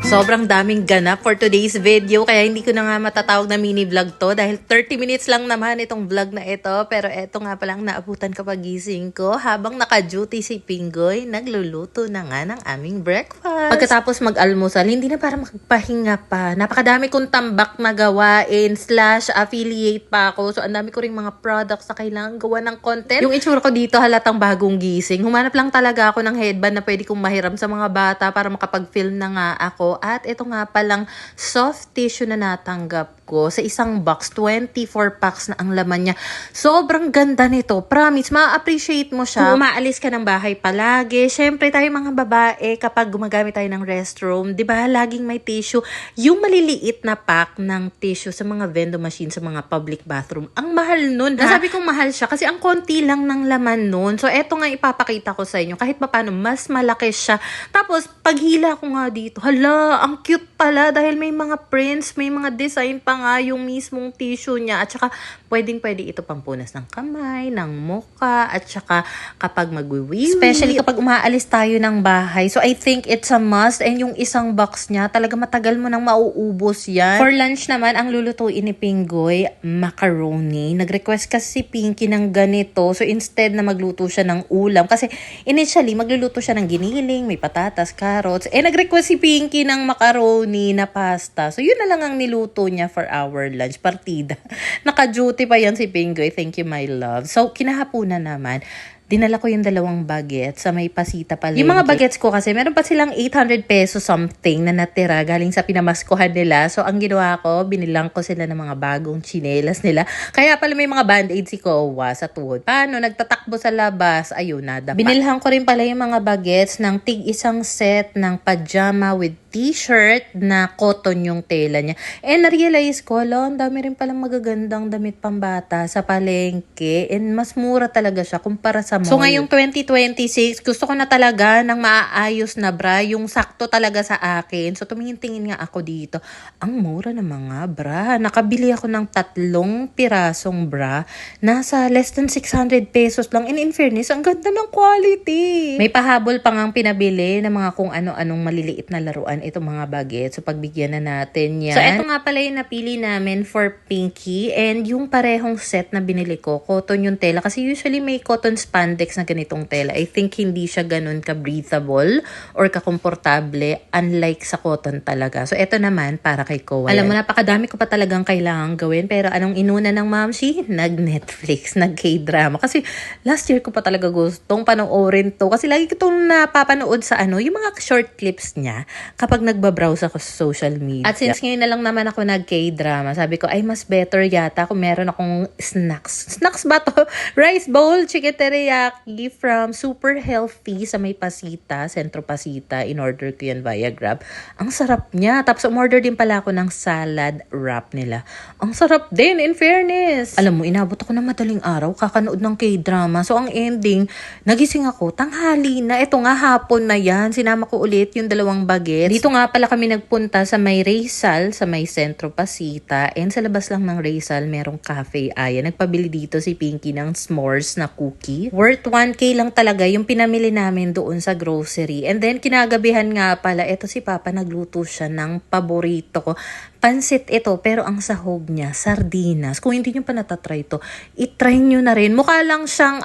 Sobrang daming ganap for today's video kaya hindi ko na nga matatawag na mini vlog to dahil 30 minutes lang naman itong vlog na ito. Pero eto nga palang naabutan kapag gising ko habang naka-duty si Pinggoy, nagluluto na nga ng aming breakfast. Pagkatapos mag-almusal, hindi na para magpahinga pa. Napakadami kong tambak na gawain / affiliate pa ako. So ang dami ko ring mga products na kailangan gawa ng content. Yung itsura ko dito halatang bagong gising. Humanap lang talaga ako ng headband na pwede kong mahiram sa mga bata para makapag-film na nga ako. At ito nga palang soft tissue na natanggap ko sa isang box, 24 packs na ang laman niya. Sobrang ganda nito. Promise, ma-appreciate mo siya. Kung umaalis ka ng bahay palagi, syempre tayo mga babae, kapag gumagamit tayo ng restroom, di ba, laging may tissue. Yung maliliit na pack ng tissue sa mga vending machine sa mga public bathroom, ang mahal nun. Nasabi kong mahal siya kasi ang konti lang ng laman nun. So, eto nga ipapakita ko sa inyo. Kahit pa paano, mas malaki siya. Tapos, paghila ko nga dito, hala, ang cute pala dahil may mga prints, may mga design pa nga yung mismong tissue niya. At saka, pwedeng-pwede ito pampunas ng kamay, ng muka, at saka kapag magwiwiwi. Especially kapag umaalis tayo ng bahay. So, I think it's a must. And yung isang box niya, talaga matagal mo nang mauubos yan. For lunch naman, ang lulutuin ni Pinggoy, macaroni. Nag-request kasi si Pinky ng ganito. So, instead na magluto siya ng ulam, kasi initially, magluluto siya ng giniling, may patatas, carrots. Nag-request si Pinky ng macaroni na pasta. So, yun na lang ang niluto niya for our lunch. Partida. Naka-duty pa yan si Pinggoy. Thank you, my love. So, kinahapunan naman, dinala ko yung 2 baguettes sa may Pasita Palengke. Yung mga baguettes ko kasi, meron pa silang 800 pesos something na natira galing sa pinamaskuhan nila. So, ang ginawa ko, binilang ko sila ng mga bagong chinelas nila. Kaya pala may mga band-aid si Kowa sa tuhod. Paano? Nagtatakbo sa labas. Ayun, nada. Binilhan ko rin pala yung mga baguettes ng tig-isang set ng pajama with t-shirt na cotton yung tela niya. Na-realize ko, ang dami rin palang magagandang damit pambata sa palengke. And mas mura talaga siya kumpara sa mall. So ngayong 2026, gusto ko na talaga ng maaayos na bra, yung sakto talaga sa akin. So tumingin-tingin nga ako dito. Ang mura ng mga bra. Nakabili ako ng 3 pirasong bra. Nasa less than 600 pesos lang. And in fairness, ang ganda ng quality. May pahabol pa ngang pinabili ng mga kung ano-anong maliliit na laruan itong mga baguettes. So, pagbigyan na natin yan. So, eto nga pala yung napili namin for Pinky. And yung parehong set na binili ko, cotton yung tela. Kasi usually may cotton spandex na ganitong tela. I think hindi siya ganun ka-breathable or ka-komportable, unlike sa cotton talaga. So, eto naman para kay Kowa. Alam mo, napakadami ko pa talagang kailangan gawin. Pero anong inuna ng mamsi? Nag-Netflix, nag-K-drama. Kasi last year ko pa talaga gustong panoorin to. Kasi lagi ko itong napapanood sa yung mga short clips niya kapag nagbabrowse ako sa social media. At since ngayon na lang naman ako nag-K-drama, sabi ko, ay mas better yata kung meron akong snacks. Snacks ba to? Rice bowl, chicken teriyaki from Super Healthy sa may Pasita, Centro Pasita. In-order ko yan via Grab. Ang sarap niya. Tapos umorder din pala ako ng salad wrap nila. Ang sarap din, in fairness. Alam mo, inabot ako ng madaling araw, kakanood ng K-drama. So ang ending, nagising ako, tanghali na. Ito nga, hapon na yan. Sinama ko ulit yung 2 baguettes. Dito nga pala kami nagpunta sa may Rizal, sa may Centro Pasita. And sa labas lang ng Rizal, merong cafe. Nagpabili dito si Pinky ng s'mores na cookie. Worth 1K lang talaga yung pinamili namin doon sa grocery. And then, kinagabihan nga pala, eto si Papa, nagluto siya ng paborito ko. Pansit ito, pero ang sahog niya, sardinas. Kung hindi nyo pa natatry ito, itry nyo na rin. Mukha lang siyang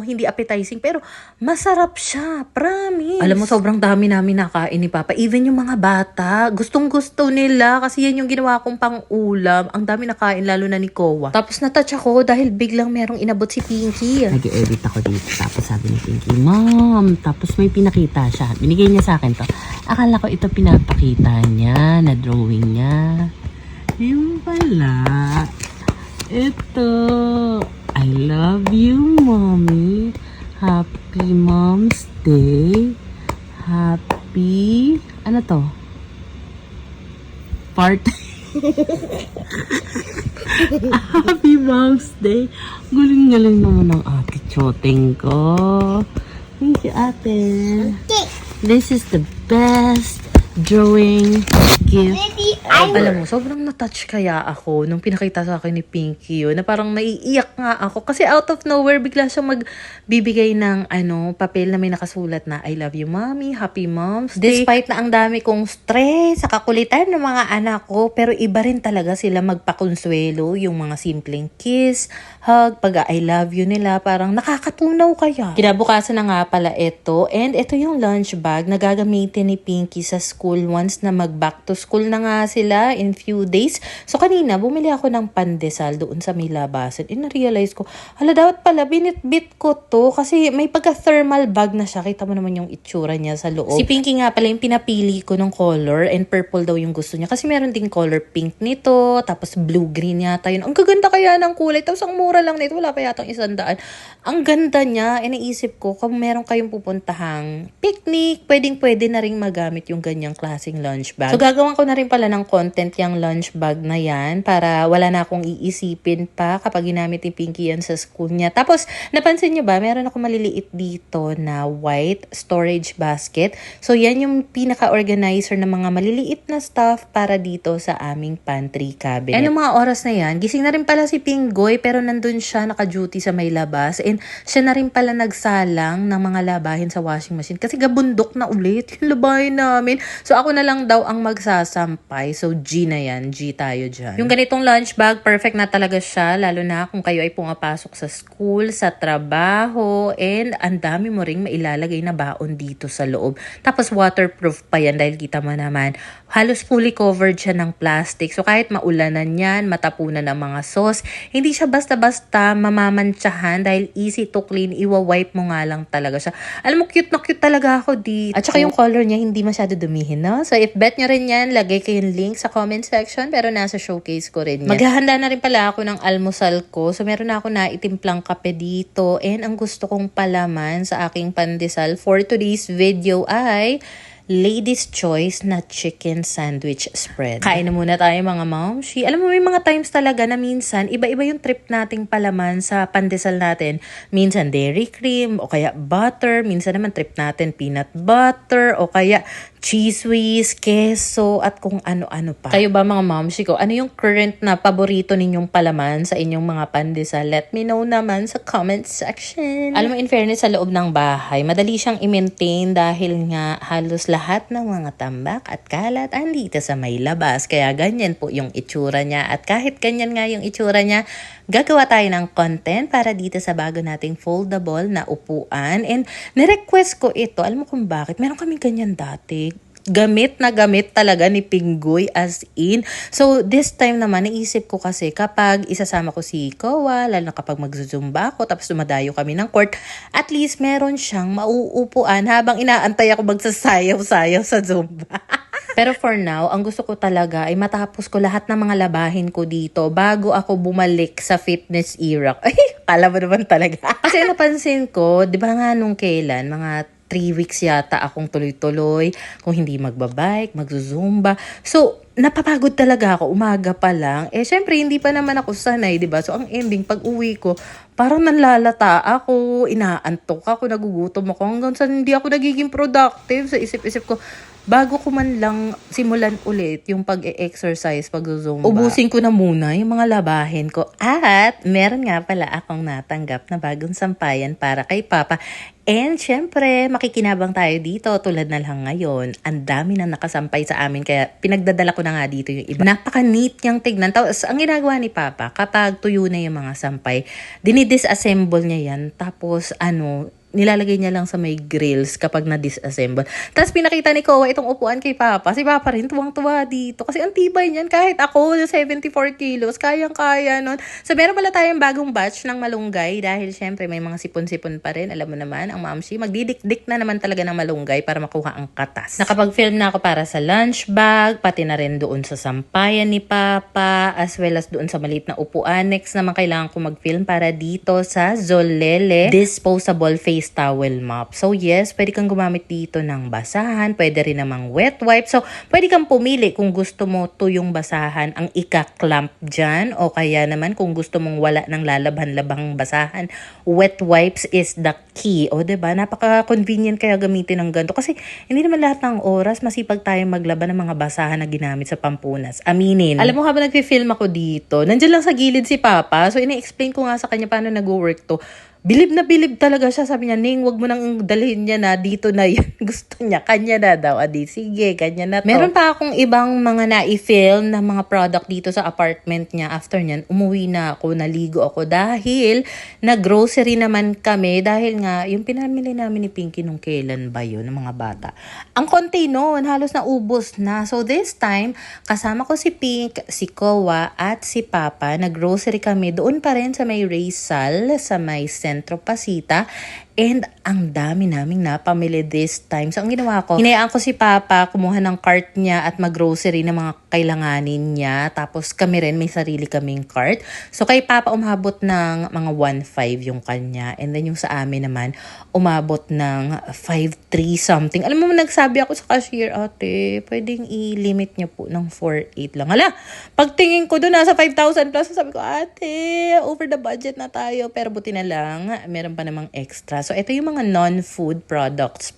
hindi appetizing, pero masarap siya. Promise. Alam mo, sobrang dami namin nakain ni Papa. Even yung mga bata, gustong-gusto nila kasi yan yung ginawa kong pang-ulam. Ang dami nakain, lalo na ni Kowa. Tapos natouch ako dahil biglang merong inabot si Pinky. Nag-edit ako dito. Tapos sabi ni Pinky, Mom! Tapos may pinakita siya. Binigay niya sa akin to. Akala ko ito pinapakita niya, na drawing niya. Yung pala. Ito. I love you, Mommy. Happy Mom's Day. Happy... Ano to? Happy Mom's Day. Galing-galing naman ng ate Choteng ko. Thank you, ate. This is the best drawing gift Alam mo, sobrang na-touch kaya ako nung pinakita sa akin ni Pinky yun, na parang naiiyak nga ako. Kasi out of nowhere, bigla siyang magbibigay ng papel na may nakasulat na, I love you, mommy, happy moms day. Despite na ang dami kong stress sa kakulitan ng mga anak ko, pero iba rin talaga sila magpakonsuelo. Yung mga simpleng kiss, hug, pag I love you nila, parang nakakatunaw kaya. Kinabukasan na nga pala ito, and ito yung lunch bag na gagamitin ni Pinky sa school once na mag-back to school na nga sila in few days. So kanina, bumili ako ng pandesal doon sa may labasan. And na-realize ko, dapat pala, binitbit ko to kasi may pagka-thermal bag na siya. Kita mo naman yung itsura niya sa loob. Si Pinky nga pala yung pinapili ko ng color, and purple daw yung gusto niya. Kasi meron ding color pink nito, tapos blue-green yata yun. Ang gaganda kaya ng kulay. Tapos ang mura lang nito, wala pa yatang 100. Ang ganda niya, e naisip ko, kung meron kayong pupuntahang picnic, pwedeng-pwede na rin magamit yung ganyang klaseng lunch bag. So gagawan ko na rin pala ng content yung lunch bag na yan para wala na akong iisipin pa kapag ginamit ni Pinky yan sa school niya. Tapos, napansin niyo ba, meron ako maliliit dito na white storage basket. So, yan yung pinaka-organizer ng mga maliliit na stuff para dito sa aming pantry cabinet. And mga oras na yan, gising na rin pala si Pinggoy, pero nandun siya naka-duty sa may labas. And siya na rin pala nagsalang ng mga labahin sa washing machine kasi gabundok na ulit yung labahin namin. So, ako na lang daw ang magsasampay. So, G na yan. G tayo dyan. Yung ganitong lunch bag, perfect na talaga siya. Lalo na kung kayo ay pumapasok sa school, sa trabaho, and ang dami mo ring mailalagay na baon dito sa loob. Tapos waterproof pa yan dahil kita mo naman, halos fully covered siya ng plastic. So, kahit maulanan yan, matapunan ng mga sauce, hindi siya basta-basta mamamantsahan dahil easy to clean. Iwa-wipe mo nga lang talaga siya. Alam mo, cute na cute talaga ako dito. At saka yung color niya, hindi masyado dumihin, no? So, if bet nyo rin yan, lagay kayong link sa comment section, pero nasa showcase ko rin yan. Maghahanda na rin pala ako ng almusal ko. So, meron na ako naitimplang kape dito. And ang gusto kong palaman sa aking pandesal for today's video ay Lady's Choice na chicken sandwich spread. Kain na muna tayo mga momshi. Alam mo, may mga times talaga na minsan, iba-iba yung trip nating palaman sa pandesal natin. Minsan dairy cream, o kaya butter. Minsan naman trip natin peanut butter, o kaya cheese whiz, keso, at kung ano-ano pa. Kayo ba mga momshi ko, ano yung current na paborito ninyong palaman sa inyong mga pandesal? Let me know naman sa comment section. Alam mo, in fairness, sa loob ng bahay, madali siyang i-maintain dahil nga halos lahat ng mga tambak at kalat andito sa may labas. Kaya ganyan po yung itsura niya. At kahit ganyan nga yung itsura niya, gagawa tayo ng content para dito sa bago nating foldable na upuan. And nirequest ko ito. Alam mo kung bakit? Meron kaming ganyan dati. Gamit na gamit talaga ni Pinggoy as in. So, this time naman, naisip ko kasi kapag isasama ko si Kowa, lalo na kapag mag-zumba ako, tapos dumadayo kami ng court, at least meron siyang mauupuan habang inaantay ako magsasayaw-sayaw sa Zumba. Pero for now, ang gusto ko talaga ay matapos ko lahat ng mga labahin ko dito bago ako bumalik sa fitness era. Ay, kala mo naman talaga. Kasi napansin ko, di ba nga nung kailan, mga 3 weeks yata akong tuloy-tuloy, kung hindi magbabike, magzuzumba. So, napapagod talaga ako, umaga pa lang. Eh, syempre, hindi pa naman ako sanay, diba? So, ang ending, pag uwi ko, parang nanlalata ako, inaantok ako, nagugutom ako, hanggang sa hindi ako nagiging productive. Sa isip-isip ko, bago ko man lang simulan ulit yung pag-e-exercise, pag-zumba, ubusin ko na muna yung mga labahin ko. At meron nga pala akong natanggap na bagong sampayan para kay Papa. And syempre, makikinabang tayo dito tulad na lang ngayon. Ang dami na nakasampay sa amin kaya pinagdadala ko na nga dito yung iba. Napaka-neat niyang tignan. Tapos, ang ginagawa ni Papa, kapag tuyo na yung mga sampay, dinidisassemble niya yan. Tapos, nilalagay niya lang sa may grills kapag na-disassemble. Tapos pinakita ni Kowa itong upuan kay Papa. Si Papa rin tuwang-tuwa dito. Kasi ang tibay niyan. Kahit ako, 74 kilos, kayang-kaya nun. So meron pala tayong bagong batch ng malunggay dahil syempre may mga sipon-sipon pa rin. Alam mo naman, ang mamsi, magdidikdik na naman talaga ng malunggay para makuha ang katas. Nakapag-film na ako para sa lunch bag, pati na rin doon sa sampayan ni Papa, as well as doon sa maliit na upuan. Next naman kailangan ko mag-film para dito sa Zolele disposable face face towel mop. So yes, pwede kang gumamit dito ng basahan, pwede rin namang wet wipe. So pwede kang pumili kung gusto mo tuyong basahan ang ika-clamp dyan, o kaya naman kung gusto mong wala ng lalabhan-labang basahan, wet wipes is the key. O diba, napaka-convenient kaya gamitin ng ganito. Kasi hindi naman lahat ng oras masipag tayong maglaban ng mga basahan na ginamit sa pampunas. Aminin. Alam mo, habang nag-film ako dito, nandiyan lang sa gilid si Papa. So ina-explain ko nga sa kanya paano nag-work to. Bilib na bilib talaga siya. Sabi niya, Ning, wag mo nang dalhin niya na dito na yun. Gusto niya, kanya na daw. Adi, sige, kanya na to. Meron pa akong ibang mga na-film na mga product dito sa apartment niya. After niyan, umuwi na ako, naligo ako dahil nag-grocery naman kami. Dahil nga, yung pinamili namin ni Pinky nung kailan ba yun, ng mga bata. Ang konti noon, halos naubos na. So this time, kasama ko si Pink, si Kowa, at si Papa. Nag-grocery kami doon pa rin sa may Rizal, sa may Centro Pasita, and ang dami naming napamili this time. So ang ginawa ko, hinayaan ko si Papa kumuha ng cart niya at mag-grocery ng mga kailanganin niya. Tapos kami rin, may sarili kaming cart. So kay Papa umabot ng mga 1.5 yung kanya. And then yung sa amin naman, umabot ng 5.3 something. Alam mo, nagsabi ako sa cashier, ate, pwedeng i-limit niyo po ng 4.8 lang. Hala, pagtingin ko doon, nasa 5,000 plus. Sabi ko, ate, over the budget na tayo. Pero buti na lang, meron pa namang extra. So, ito yung mga non-food products.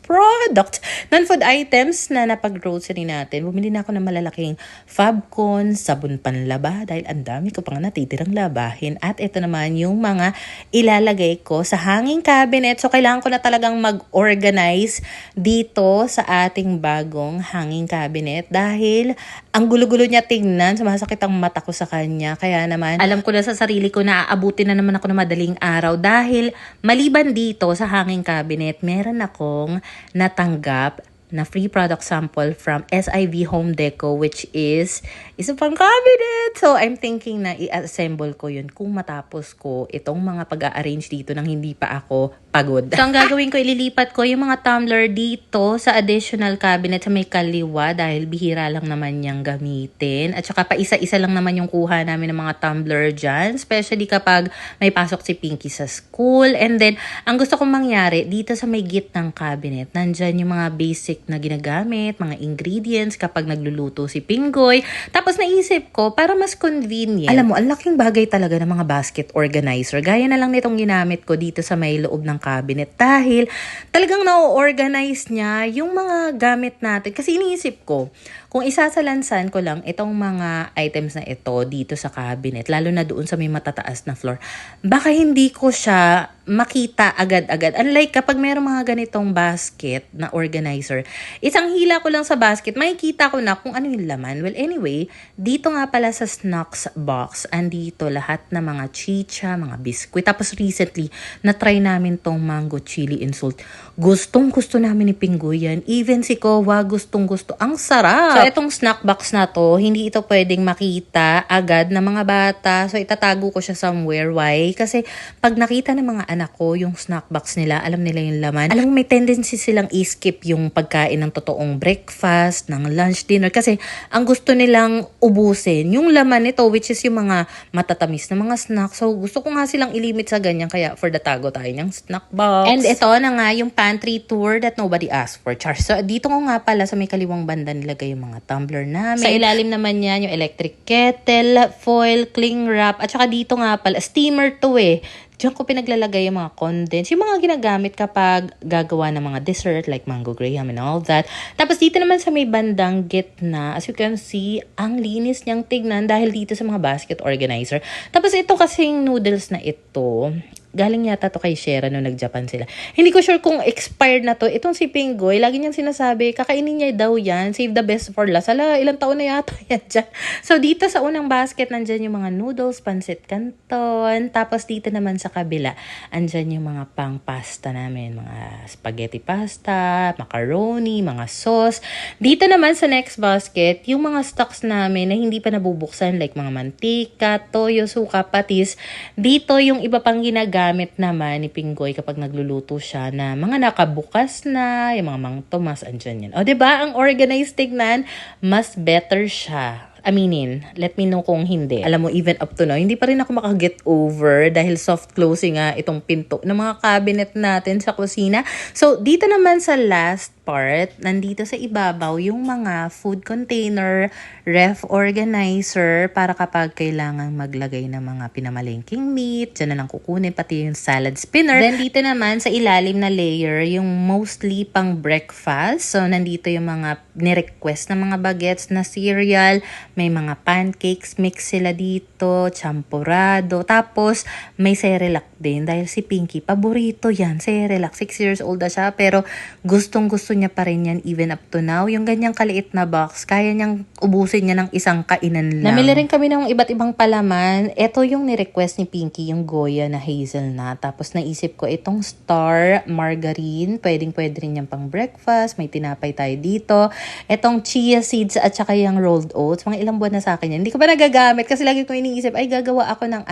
Non-food items na napag-grocery natin. Bumili na ako ng malalaking Fabcon, sabon panlaba, dahil ang dami ko pang natitirang labahin. At ito naman yung mga ilalagay ko sa hanging cabinet. So, kailangan ko na talagang mag-organize dito sa ating bagong hanging cabinet. Dahil ang gulo-gulo niya tingnan, sumasakit ang mata ko sa kanya. Kaya naman, alam ko na sa sarili ko na aabutin na naman ako ng madaling araw. Dahil maliban dito sa hanging cabinet, meron akong natanggap na free product sample from SIV Home Deco, which is isa pang cabinet. So, I'm thinking na i-assemble ko yun kung matapos ko itong mga pag-a-arrange dito nang hindi pa ako pagod. So, ang gagawin ko, ililipat ko yung mga tumbler dito sa additional cabinet sa may kaliwa dahil bihira lang naman niyang gamitin. At saka pa isa-isa lang naman yung kuha namin ng mga tumbler dyan, especially kapag may pasok si Pinky sa school. And then, ang gusto kong mangyari, dito sa may gitnang cabinet, nandyan yung mga basic na ginagamit, mga ingredients kapag nagluluto si Pinggoy. Tapos naisip ko, para mas convenient, alam mo, ang laking bagay talaga ng mga basket organizer. Gaya na lang nitong ginamit ko dito sa may loob ng cabinet dahil talagang na-organize niya yung mga gamit natin. Kasi iniisip ko, kung isasalansan ko lang itong mga items na ito dito sa cabinet, lalo na doon sa may matataas na floor, baka hindi ko siya makita agad-agad. Unlike kapag mayroong mga ganitong basket na organizer, isang hila ko lang sa basket, makikita ko na kung ano yung laman. Well, anyway, dito nga pala sa snacks box, andito lahat na mga chicha, mga biskuit. Tapos recently, na-try namin tong mango chili and salt. Gustong-gusto namin ni Pinggoy yan. Even si Kowa, gustong-gusto. Ang sarap! So, itong snack box na to, hindi ito pwedeng makita agad ng mga bata. So, itatago ko siya somewhere. Why? Kasi pag nakita ng mga anak ko yung snack box nila, alam nila yung laman. Alam mo, may tendency silang i-skip yung pagkain ng totoong breakfast, ng lunch, dinner. Kasi ang gusto nilang ubusin, yung laman nito, which is yung mga matatamis na mga snacks. So, gusto ko nga silang ilimit sa ganyan. Kaya, for the tago tayo ng snack box. And ito na nga yung pantry tour that nobody asked for. Char. So, dito ko nga pala sa may kaliwang banda nilagay yung mga tumbler namin. Sa ilalim naman yan, yung electric kettle, foil, cling wrap, at saka dito nga pala, steamer to eh. Diyan ko pinaglalagay yung mga condensed, yung mga ginagamit kapag gagawa ng mga dessert like mango graham and all that. Tapos dito naman sa may bandang gitna, as you can see, ang linis niyang tignan dahil dito sa mga basket organizer. Tapos ito kasing noodles na ito, galing yata to kay Shera nung nag-Japan sila. Hindi ko sure kung expired na to. Itong si Pinggoy, lagi niyang sinasabi, kakainin niya daw yan. Save the best for last. Ala, ilang taon na yata yan dyan. So, dito sa unang basket, nandyan yung mga noodles, pancit canton. Tapos, dito naman sa kabila, andyan yung mga pang pasta namin. Mga spaghetti pasta, macaroni, mga sauce. Dito naman sa next basket, yung mga stocks namin na hindi pa nabubuksan, like mga mantika, toyo, suka, patis. Dito yung iba pang ginagamit naman ni Pinggoy kapag nagluluto siya na mga nakabukas na, yung mga Mang Tomas, andyan yan. O, diba? Ang organized tignan, mas better siya. aminin. Let me know kung hindi. Alam mo, even up to now, hindi pa rin ako makaget over dahil soft closing nga itong pinto ng mga cabinet natin sa kusina. So, dito naman sa last part, nandito sa ibabaw yung mga food container, ref organizer para kapag kailangan maglagay ng mga pinamalengking meat, dyan na lang kukunin, pati yung salad spinner. Then dito naman sa ilalim na layer, yung mostly pang breakfast. So, nandito yung mga ni-request na mga bagets na cereal, may mga pancakes mix sila dito, champurrado, tapos may Cerelac din dahil si Pinky, paborito yan, Cerelac, 6 years old na siya, pero gustong-gusto niya pa rin yan even up to now. Yung ganyang kaliit na box, kaya niyang ubusin niya ng isang kainan lang. Namili rin kami ng iba't ibang palaman. Ito yung ni-request ni Pinky, yung Goya na hazelnut. Tapos naisip ko itong Star Margarine, pwede rin yan pang breakfast, may tinapay tayo dito. Etong chia seeds at saka yung rolled oats, mga ilang buwan na sa akin yan. Hindi ko pa nagagamit kasi lagi ko iniisip, ay gagawa ako ng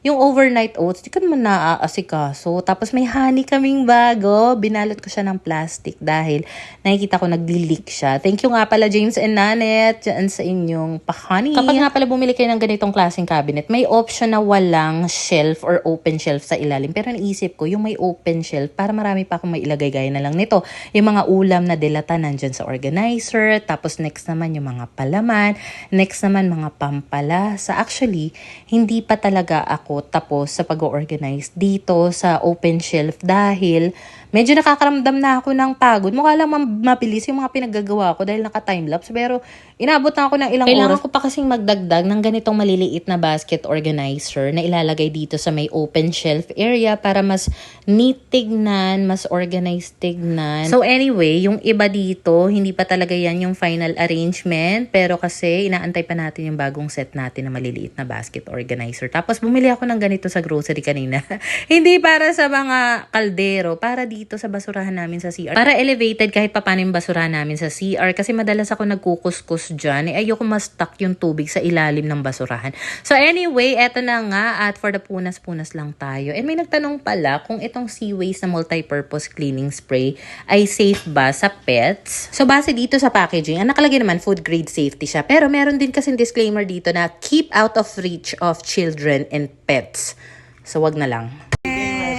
yung overnight oats, di ko naman naaasikaso. Tapos may honey kaming bago, binalot ko siya ng plastic dahil nakikita ko nagli-leak siya. Thank you nga pala James and Nanette dyan sa inyong pa-honey. Kapag nga pala bumili kayo ng ganitong klaseng cabinet, may option na walang shelf or open shelf sa ilalim. Pero naisip ko, yung may open shelf, para marami pa akong mailagay gaya na lang nito. Yung mga ulam na delata nandyan sa organizer, tapos next naman yung mga palaman, next naman mga pampalasa. Actually, hindi pa talaga ako tapos sa pag-organize dito sa open shelf dahil medyo nakakaramdam na ako ng pagod. Mukha lang mabilis yung mga pinaggagawa ko dahil naka-timelapse. Pero inabot na ako ng ilang oras. Kailangan ko pa kasing magdagdag ng ganitong maliliit na basket organizer na ilalagay dito sa may open shelf area para mas neat tignan, mas organized tignan. So anyway, yung iba dito, hindi pa talaga yan yung final arrangement. Pero kasi inaantay pa natin yung bagong set natin na maliliit na basket organizer. Tapos bumili ako ng ganito sa grocery kanina. Hindi para sa mga kaldero, para dito sa basurahan namin sa CR. Para elevated kahit paano yung basurahan namin sa CR kasi madalas ako nagkukuskus dyan. Ayoko ma-stuck yung tubig sa ilalim ng basurahan. So anyway, eto na nga at for the punas-punas lang tayo. And may nagtanong pala kung itong Seaways na multi-purpose cleaning spray ay safe ba sa pets? So base dito sa packaging, ang nakalagay naman food grade safety siya. Pero meron din kasing disclaimer dito na keep out of reach of children and pets. So wag na lang.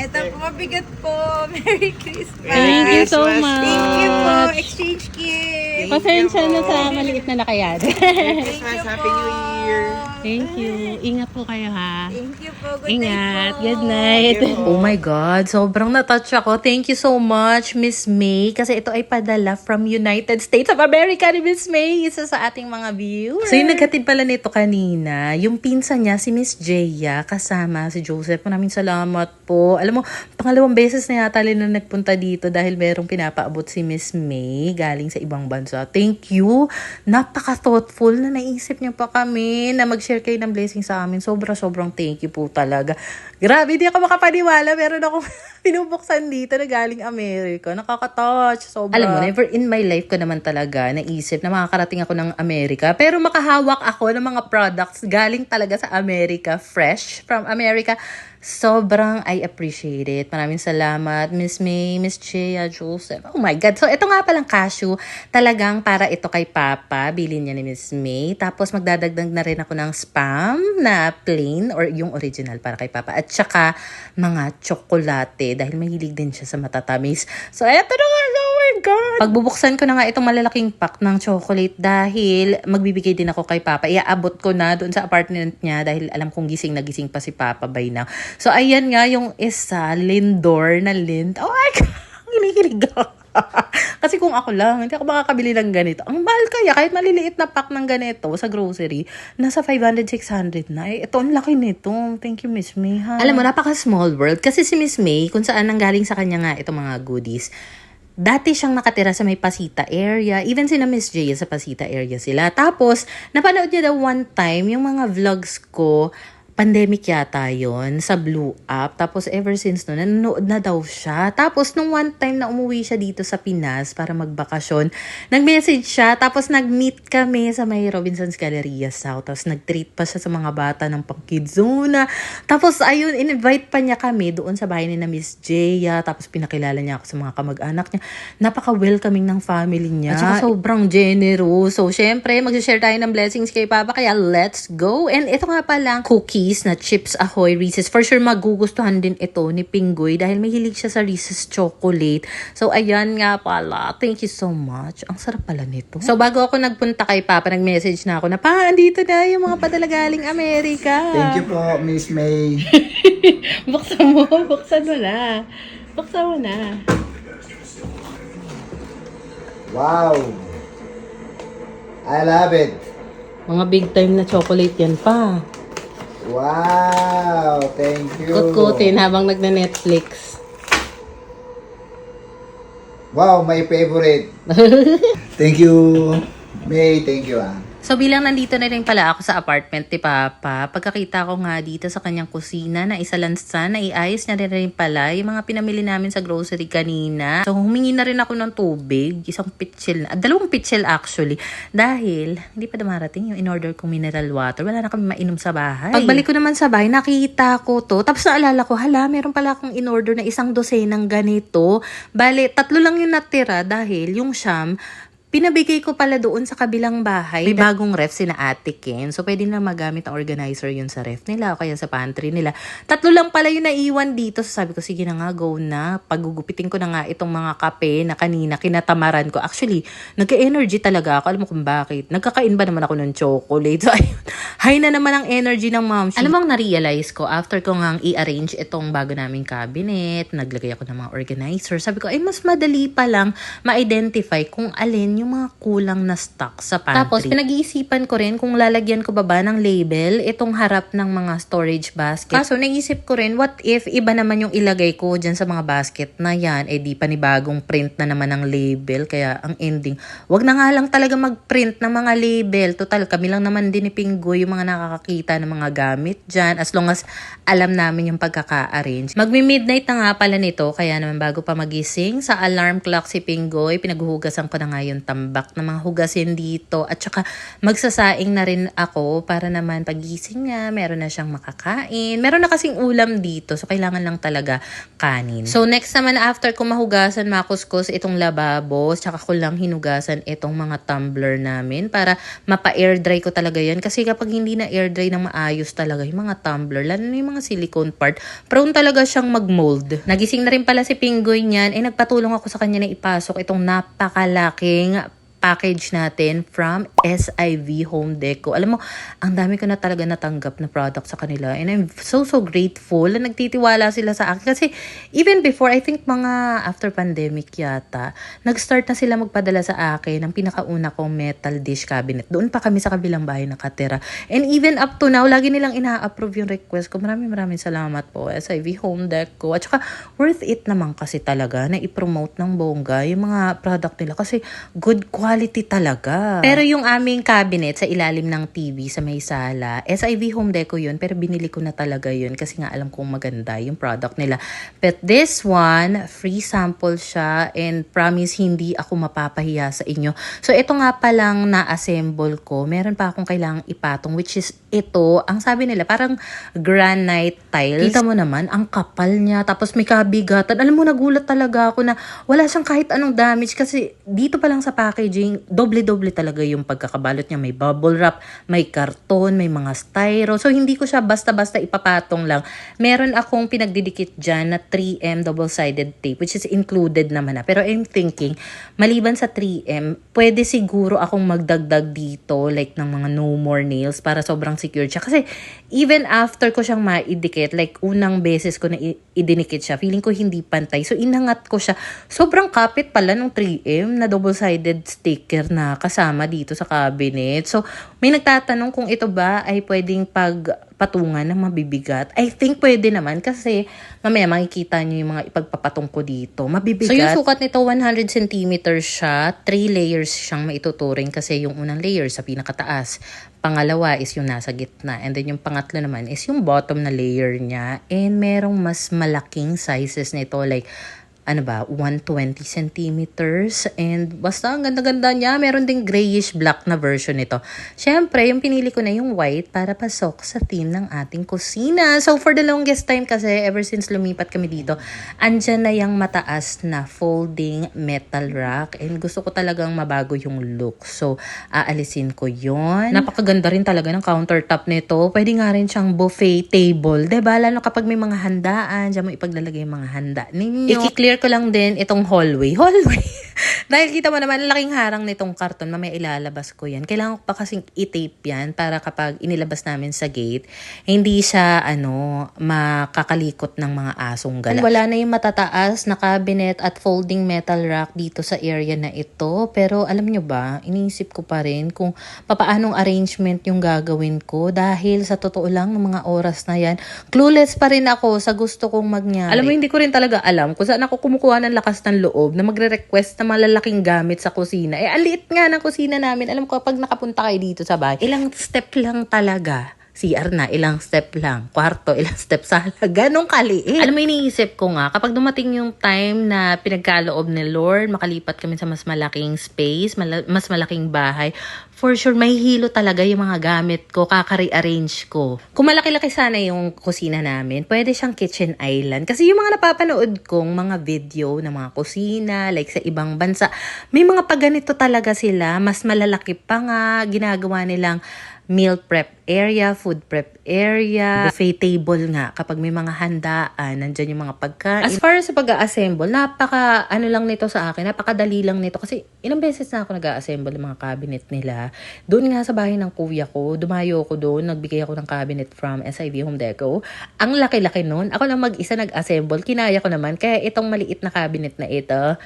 Ito po, mabigat po. Merry Christmas. Thank you so much. Thank you po. Exchange gift. Pasensya na sa maliit na nakayari. Thank you Happy New Year. Thank you. Ingat po kayo ha. Thank you po. Good Ingat. night po. Good night. Oh my God, sobrang natouch ako. Thank you so much, Miss May. Kasi ito ay padala from United States of America ni Miss May. Isa sa ating mga viewers. So yung naghatid pala nito kanina, yung pinsan niya, si Miss Jaya, kasama si Joseph. Maraming salamat po. Alam mo, pangalawang beses na yata na nagpunta dito dahil merong pinapaabot si Miss May galing sa ibang bansa. Thank you. Napaka-thoughtful na naisip niyo pa kami na mag-share kayo ng blessing sa amin. Sobrang thank you po talaga. Grabe, di ako makapaniwala. Meron akong pinubuksan dito na galing Amerika. Nakaka-touch. Sobra. Alam mo, never in my life ko naman talaga naisip na makakarating ako ng Amerika. Pero makahawak ako ng mga products galing talaga sa Amerika. Fresh from America. Sobrang I appreciate it. Maraming salamat, Miss May, Miss Chia, Joseph. Oh my God. So, ito nga palang cashew. Talagang para ito kay Papa. Bilhin niya ni Miss May. Tapos, magdadagdag na rin ako ng spam na plain or yung original para kay Papa. At saka, mga tsokolate. Dahil mahilig din siya sa matatamis. So, eto na nga. Oh my God. Pagbubuksan ko na nga itong malalaking pack ng chocolate dahil magbibigay din ako kay Papa. Iaabot ko na doon sa apartment niya dahil alam kong gising na gising pa si Papa by now. So, ayan nga yung isa, Lindor na Lind. Oh my God! Kinikilig ako. Kasi kung ako lang, hindi ako makakabili ng ganito. Ang mahal kaya, kahit maliliit na pack ng ganito sa grocery, nasa 500-600 na. Ito, ang laki nito. Thank you, Miss May. Ha? Alam mo, napaka-small world. Kasi si Miss May, kung saan nanggaling sa kanya nga itong mga goodies, dati siyang nakatira sa may Pasita area. Even sina Miss J sa Pasita area sila. Tapos, napanood niya daw one time yung mga vlogs ko pandemic yata yon sa Blue App. Tapos ever since no, nanonood na daw siya. Tapos nung one time na umuwi siya dito sa Pinas para magbakasyon, nag-message siya. Tapos nag-meet kami sa may Robinson's Galleria South. Tapos nag-treat pa siya sa mga bata ng pang-kidzuna. Tapos ayun, in-invite pa niya kami doon sa bahay ni na Miss Jaya. Tapos pinakilala niya ako sa mga kamag-anak niya. Napaka-welcoming ng family niya. At saka sobrang generous. So syempre, mag-share tayo ng blessings kay Papa. Kaya let's go. And ito nga palang cookies na Chips Ahoy Reese's. For sure magugustuhan din ito ni Pinggoy dahil mahilig siya sa Reese's chocolate. So ayan nga pala. Thank you so much. Ang sarap pala nito. So bago ako nagpunta kay Papa, nag-message na ako na, Pa, andito na yung mga padalagaling Amerika. Thank you po, Miss May. Buksan mo na. Buksan mo na. Wow! I love it. Mga big time na chocolate yan pa. Wow! Thank you. Kut-kutin habang nagna-Netflix. Wow, my favorite. Thank you, May. Thank you, So bilang nandito na rin pala ako sa apartment ni Papa, pagkakita ko nga dito sa kanyang kusina na isalansan, na iayos niya rin pala yung mga pinamili namin sa grocery kanina. So humingi na rin ako ng tubig, isang pitchel, dalawang pitchel actually, dahil hindi pa dumarating yung in-order kong mineral water. Wala na kami mainom sa bahay. Pagbalik ko naman sa bahay, nakita ko to, tapos naalala ko, hala, meron pala akong in-order na 1 dosenang ganito. Bale, 3 lang yung natira dahil yung siyam, pinabigay ko pala doon sa kabilang bahay. May bagong ref sina Ate Ken. So, pwede na magamit ang organizer yun sa ref nila o kaya sa pantry nila. 3 lang pala yung naiwan dito. So, sabi ko, sige na nga, go na. Paggugupitin ko na nga itong mga kape na kanina kinatamaran ko. Actually, nagka-energy talaga ako. Alam mo kung bakit. Nagkakain ba naman ako ng chocolate? So, ayun. High na naman ang energy ng mom. Alam mo ang na-realize ko, after ko nga i-arrange itong bago naming cabinet, naglagay ako ng mga organizer. Sabi ko, ay mas madali pa lang ma-identify kung alin yung mga kulang na stock sa pantry. Tapos, pinag-iisipan ko rin kung lalagyan ko ba ng label itong harap ng mga storage basket. Kaso, naisip ko rin, what if iba naman yung ilagay ko dyan sa mga basket na yan? Eh, di panibagong print na naman ng label. Kaya, ang ending, wag na nga lang talaga mag-print ng mga label. Total, kami lang naman din ni Pinggoy yung mga nakakakita ng mga gamit dyan. As long as alam namin yung pagkaka-arrange. Magmi-midnight na nga pala nito. Kaya naman, bago pa magising, sa alarm clock si Pinggoy, pinaghuhugasan ko na nga yung tambak na mga hugasin dito. At saka magsasaing na rin ako para naman pagising niya, meron na siyang makakain. Meron na kasing ulam dito, so kailangan lang talaga kanin. So next naman, after ko mahugasan, makuskus itong lababo, tsaka ko lang hinugasan itong mga tumbler namin para mapa-air dry ko talaga yan. Kasi kapag hindi na air dry ng maayos talaga yung mga tumbler, lalo na yung mga silicone part, prone talaga siyang mag-mold. Nagising na rin pala si Pinggoy niyan, nagpatulong ako sa kanya na ipasok itong napakalaking package natin from SIV Home Deco. Alam mo, ang dami ko na talaga natanggap na product sa kanila. And I'm so grateful na nagtitiwala sila sa akin. Kasi even before, I think mga after pandemic yata, nag-start na sila magpadala sa akin ng pinakauna kong metal dish cabinet. Doon pa kami sa kabilang bahay nakatira. And even up to now, lagi nilang ina-approve yung request ko. Maraming salamat po, SIV Home Deco. At saka, worth it naman kasi talaga na i-promote ng bongga yung mga product nila. Kasi good quality talaga. Pero yung aming cabinet sa ilalim ng TV sa may sala, SIV Home Deco yun, pero binili ko na talaga yun kasi nga alam kong maganda yung product nila. But this one, free sample siya and promise hindi ako mapapahiya sa inyo. So ito nga palang na-assemble ko. Meron pa akong kailangang ipatong, which is ito. Ang sabi nila, parang granite tiles. Kita mo naman, ang kapal niya. Tapos may kabigatan. Alam mo, nagulat talaga ako na wala siyang kahit anong damage kasi dito pa lang sa packaging, doble-doble talaga yung pagkakabalot niya. May bubble wrap, may karton, may mga styro. So, hindi ko siya basta-basta ipapatong lang. Meron akong pinagdidikit dyan na 3M double-sided tape, which is included naman na. Pero I'm thinking, maliban sa 3M, pwede siguro akong magdagdag dito, like ng mga no more nails para sobrang secure siya. Kasi, even after ko siyang maidikit, like unang beses ko na idinikit siya, feeling ko hindi pantay. So, inangat ko siya. Sobrang kapit pala ng 3M na double-sided tape. speaker na kasama dito sa cabinet. So, may nagtatanong kung ito ba ay pwedeng pagpatungan ng mabibigat. I think pwede naman kasi mamaya makikita nyo yung mga ipagpapatong ko dito. Mabibigat. So, yung sukat nito 100 centimeters siya. 3 layers siyang maituturing kasi yung unang layer sa pinakataas. Pangalawa is yung nasa gitna. And then yung pangatlo naman is yung bottom na layer niya. And merong mas malaking sizes nito like 120 centimeters. And basta ang ganda-ganda niya. Meron ding grayish black na version nito. Siyempre, yung pinili ko na yung white para pasok sa theme ng ating kusina. So, for the longest time kasi, ever since lumipat kami dito, andyan na yung mataas na folding metal rack. And gusto ko talagang mabago yung look. So, aalisin ko yon. Napakaganda rin talaga ng countertop nito. Pwede nga rin siyang buffet table. Diba? Lalo kapag may mga handaan, dyan mo ipaglalagay yung mga handa ninyo. I-clear ko lang din itong hallway. Dahil kita mo naman, laking harang nitong karton. Mamaya ilalabas ko yan. Kailangan ko pa kasing i-tape yan para kapag inilabas namin sa gate, hindi siya, makakalikot ng mga asong gala. Wala na yung matataas na cabinet at folding metal rack dito sa area na ito. Pero alam nyo ba, iniisip ko pa rin kung papaanong arrangement yung gagawin ko. Dahil sa totoo lang, ng mga oras na yan, clueless pa rin ako sa gusto kong mangyari. Alam mo, hindi ko rin talaga alam kung saan ako kumukuha ng lakas ng loob na magre-request na malalaking gamit sa kusina. Ang liit nga ng kusina namin. Alam ko, pag nakapunta kayo dito sa bahay, ilang step lang talaga. CR na, ilang step lang. Kwarto, ilang step sala. Ganong kaliit. Alam mo, iniisip ko nga, kapag dumating yung time na pinagkaloob ni Lord, makalipat kami sa mas malaking space, mas malaking bahay, for sure, may hilo talaga yung mga gamit ko, kaka-rearrange ko. Kung malaki-laki sana yung kusina namin, pwede siyang kitchen island. Kasi yung mga napapanood kong mga video ng mga kusina, like sa ibang bansa, may mga paganito talaga sila, mas malalaki pa nga, ginagawa nilang meal prep area, food prep area, buffet table nga. Kapag may mga handaan, nandyan yung mga pagkain. As far as sa pag-a-assemble, lang nito sa akin, napakadali lang nito. Kasi ilang beses na ako nag-a-assemble ng mga cabinet nila. Doon nga sa bahay ng kuya ko, dumayo ko doon, nagbigay ako ng cabinet from SIV Home Deco. Ang laki-laki nun. Ako lang mag-isa nag-assemble, kinaya ko naman. Kaya itong maliit na cabinet na ito,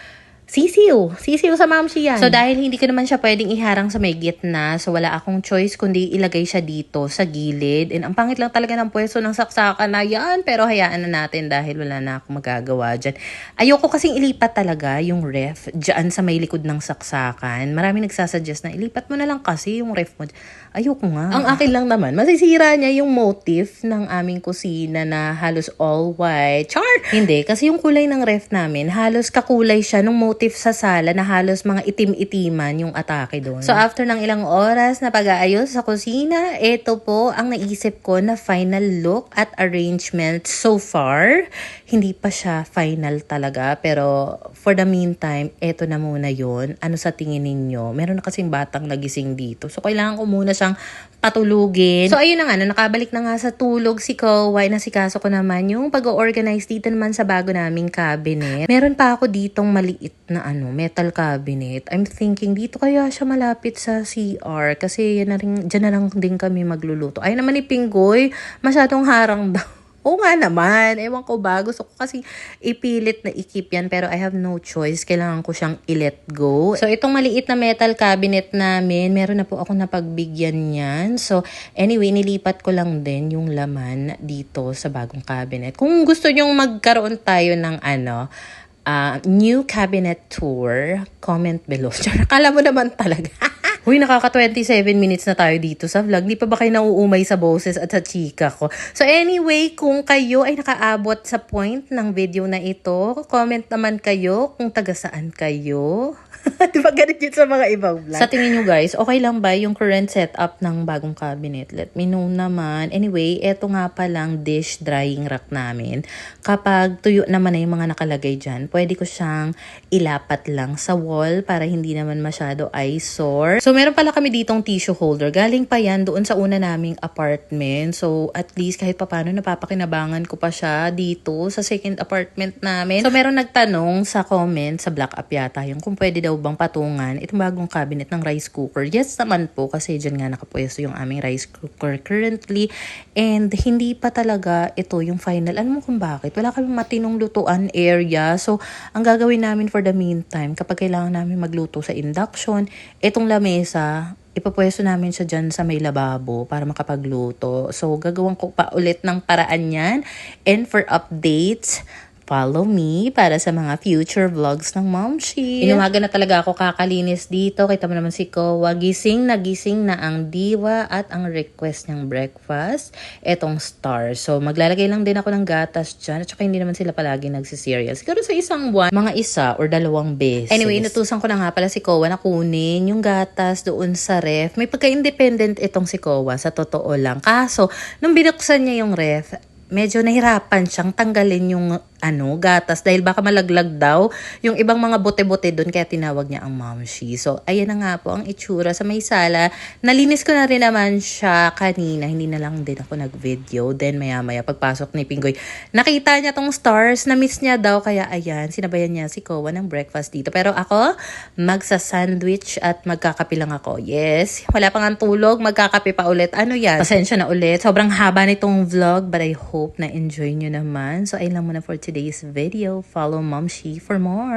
sisiw sa mamsi yan. So, dahil hindi ko naman siya pwedeng iharang sa may gitna, so wala akong choice kundi ilagay siya dito sa gilid. And ang pangit lang talaga ng pwesto ng saksakan na yan, pero hayaan na natin dahil wala na akong magagawa dyan. Ayoko kasing ilipat talaga yung ref dyan sa may likod ng saksakan. Marami nagsasuggest na ilipat mo na lang kasi yung ref mo. Ayoko nga. Ang akin lang naman, masisira niya yung motif ng aming kusina na halos all white. Char! Hindi, kasi yung kulay ng ref namin, halos kakulay siya nung motif sa sala na halos mga itim-itiman yung atake doon. So, after ng ilang oras na pag-aayos sa kusina, ito po ang naisip ko na final look at arrangement so far. Hindi pa siya final talaga, pero for the meantime, ito na muna yun. Ano sa tingin ninyo? Meron na kasing batang nagising dito. So, kailangan ko muna siyang patulugin. So, ayun na nga, nakabalik na nga sa tulog si Kowai, nasikaso ko naman yung pag-organize dito naman sa bago naming cabinet. Meron pa ako ditong maliit na metal cabinet. I'm thinking, dito kaya siya malapit sa CR kasi dyan na lang din kami magluluto. Ay naman ni Pinggoy, masyadong harang daw. Oo nga naman. Ewan ko ba. Gusto ko kasi ipilit na i-keep yan. Pero I have no choice. Kailangan ko siyang i-let go. So, itong maliit na metal cabinet namin, meron na po ako napagbigyan yan. So, anyway, nilipat ko lang din yung laman dito sa bagong cabinet. Kung gusto nyong magkaroon tayo ng new cabinet tour, comment below. Akala mo naman talaga. Uy, nakaka 27 minutes na tayo dito sa vlog. Di pa ba kayo nauumay sa boses at sa chika ko? So anyway, kung kayo ay nakaabot sa point ng video na ito, comment naman kayo kung taga saan kayo. Di ba ganit yun sa mga ibang vlog? Sa tingin nyo guys, okay lang ba yung current setup ng bagong cabinet? Let me know naman. Anyway, eto nga palang dish drying rack namin. Kapag tuyo naman na yung mga nakalagay dyan, pwede ko siyang ilapat lang sa wall para hindi naman masyado eyesore. So meron pala kami ditong tissue holder. Galing pa yan doon sa una naming apartment. So, at least kahit papano napapakinabangan ko pa siya dito sa second apartment namin. So, meron nagtanong sa comment, sa Black Up yata, yung kung pwede daw bang patungan itong bagong cabinet ng rice cooker. Yes naman po, kasi dyan nga nakapwesto yung aming rice cooker currently. And hindi pa talaga ito yung final. Alam mo kung bakit? Wala kaming matinong lutuan area. So, ang gagawin namin for the meantime, kapag kailangan namin magluto sa induction, itong lamesa, ipapwesto namin siya dyan sa may lababo para makapagluto. So, gagawin ko pa ulit ng paraan yan. And for updates, follow me para sa mga future vlogs ng Momshi. Inumaga na talaga ako kakalinis dito. Kita mo naman si Kowa. Gising na ang diwa at ang request niyang breakfast. Etong star. So, maglalagay lang din ako ng gatas dyan. At saka hindi naman sila palagi nagsiserial. Siguro sa isang buwan, mga 1 or 2 beses. Anyway, inutusan ko na nga pala si Kowa na kunin yung gatas doon sa ref. May pagka-independent itong si Kowa, sa totoo lang. Kaso, nung binuksan niya yung ref, medyo nahirapan siyang tanggalin yung gatas dahil baka malaglag daw yung ibang mga bote-bote doon, kaya tinawag niya ang Momshi. So, ayan na nga po ang itsura sa may sala. Nalinis ko na rin naman siya kanina. Hindi na lang din ako nag-video. Then, maya-maya pagpasok ni Pinggoy, nakita niya tong stars. Na-miss niya daw. Kaya, ayan, sinabayan niya si Kowa ng breakfast dito. Pero ako, magsa-sandwich at magkakape lang ako. Yes, wala pang ang tulog. Magkakape pa ulit. Ano yan? Pasensya na ulit. Sobrang haba nitong vlog, but I hope na enjoy nyo naman. So, ayun lang muna for today's video. Follow Momshi for more.